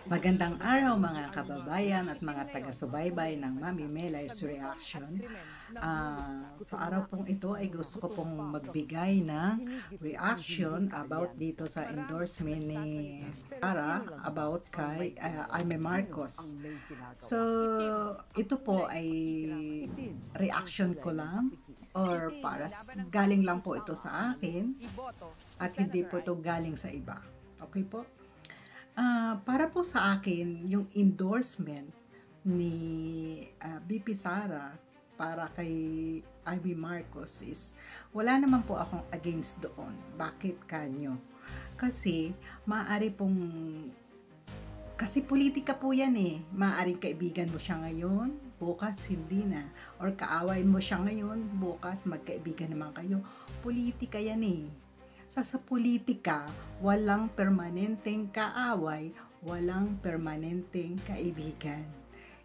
Magandang araw mga kababayan at mga taga-subaybay ng Mami Melay's Reaction. Sa araw pong ito ay gusto ko pong magbigay ng reaction about dito sa endorsement ni Sara about kay Amy Marcos. So, ito po ay reaction ko lang or para galing lang po ito sa akin at hindi po ito galing sa iba. Okay po? Para po sa akin, yung endorsement ni BP Sara para kay Amy Marcos is wala naman po akong against doon. Bakit kanyo? Kasi kasi politika po yan eh. Maaaring kaibigan mo siya ngayon, bukas hindi na. Or kaaway mo siya ngayon, bukas magkaibigan naman kayo. Politika yan eh. Sa politika, walang permanenteng kaaway, walang permanenteng kaibigan.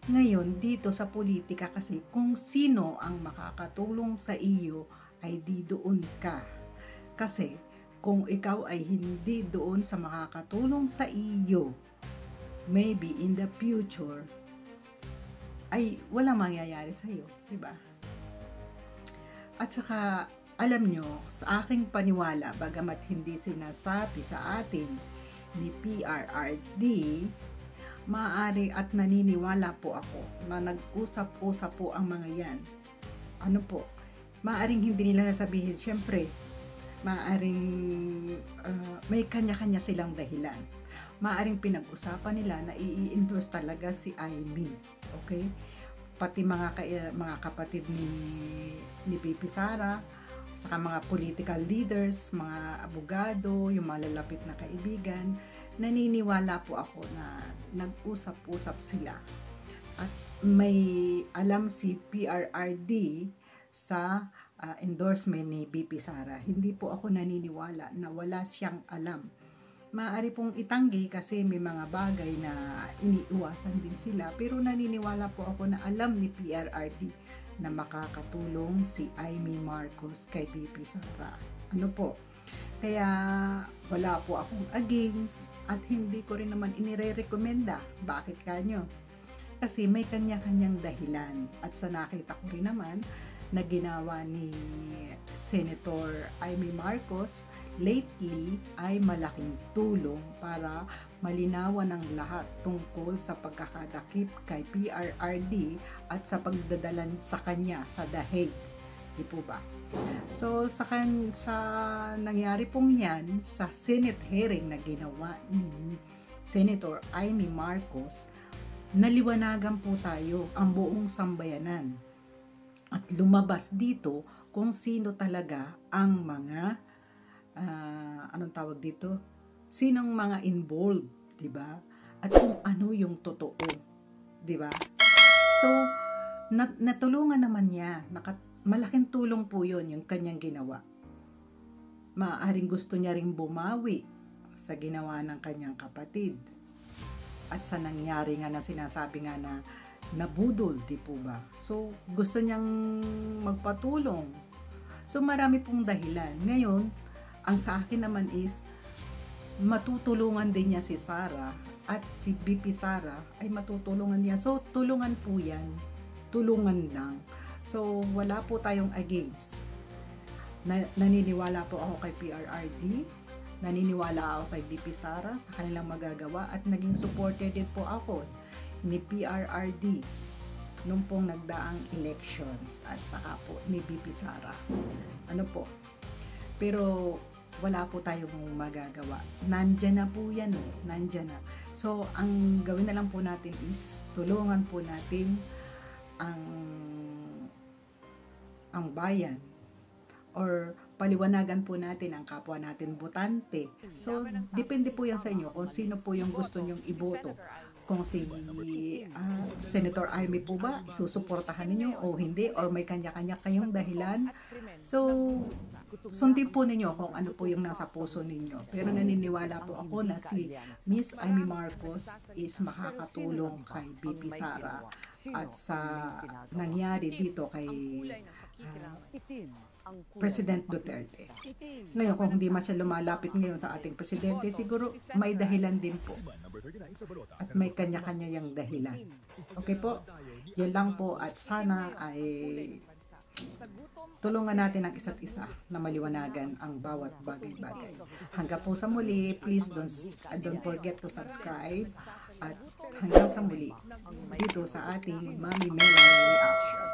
Ngayon, dito sa politika kasi, kung sino ang makakatulong sa iyo, ay di doon ka. Kasi, kung ikaw ay hindi doon sa makakatulong sa iyo, maybe in the future, ay walang mangyayari sa iyo, di ba? At saka, alam nyo, sa aking paniwala, bagamat hindi sinasabi sa atin ni PRRD, maaari at naniniwala po ako na nag-usap-usap po ang mga yan. Ano po, maaaring hindi nila sabihin, syempre, maaaring may kanya-kanya silang dahilan. Maaaring pinag-usapan nila na i-endorse talaga si Amy. Okay? Pati mga kapatid ni BP Sara, saka mga political leaders, mga abogado, yung mga lalapit na kaibigan, naniniwala po ako na nag-usap-usap sila. At may alam si PRRD sa endorsement ni BP Sara. Hindi po ako naniniwala na wala siyang alam. Maaari pong itanggi kasi may mga bagay na iniiwasan din sila, pero naniniwala po ako na alam ni PRRD na makakatulong si Amy Marcos kay BP Sara. Ano po? Kaya wala po akong against at hindi ko rin naman inire-recommenda. Bakit kanyo? Kasi may kanya-kanyang dahilan at sa nakita ko rin naman na ginawa ni Senator Amy Marcos lately ay malaking tulong para malinawan ng lahat tungkol sa pagkakadakip kay PRRD at sa pagdadalan sa kanya sa The Hague. Di po ba? So, sa nangyari pong yan, sa Senate hearing na ginawa ni Senator Amy Marcos, naliwanagan po tayo ang buong sambayanan. At lumabas dito kung sino talaga ang mga anong tawag dito? Sinong mga involved, 'di ba? At kung ano yung totoo, 'di ba? So, natulungan naman niya, malaking tulong po 'yon yung kanyang ginawa. Maaaring gusto niya ring bumawi sa ginawa ng kanyang kapatid. At sa nangyari nga na sinasabi nga na nabudol, di po ba? So, gusto niyang magpatulong. So, marami pong dahilan. Ngayon, ang sa akin naman is, matutulungan din niya si Sara at si BP Sara ay matutulungan niya. So, tulungan po yan. Tulungan lang. So, wala po tayong against. Naniniwala po ako kay PRRD. Naniniwala ako kay BP Sara sa kanilang magagawa at naging supporter din po ako ni PRRD nung pong nagdaang elections at saka po ni BP Sara. Ano po? Pero wala po tayong magagawa. Nandyan na po yan. Nandyan na. So, ang gawin na lang po natin is tulungan po natin ang bayan or paliwanagan po natin ang kapwa natin botante. So, depende po yan sa inyo kung sino po yung gusto nyong iboto. Kung si Senator Amy po ba, susuportahan ninyo o hindi, or may kanya-kanya kayong dahilan. So, sundin po ninyo kung ano po yung nasa puso ninyo. Pero naniniwala po ako na si Miss Amy Marcos is makakatulong kay BP Sara at sa nangyari dito kay President Duterte. Ngayon, kung hindi man siya lumalapit ngayon sa ating presidente, siguro may dahilan din po. At may kanya-kanya yung dahilan. Okay po? Yan lang po at sana ay tulungan natin ang isa't isa na maliwanagan ang bawat bagay-bagay. Hanggang po sa muli, please don't forget to subscribe at hanggang sa muli dito sa ating Mami Melanie Reaction.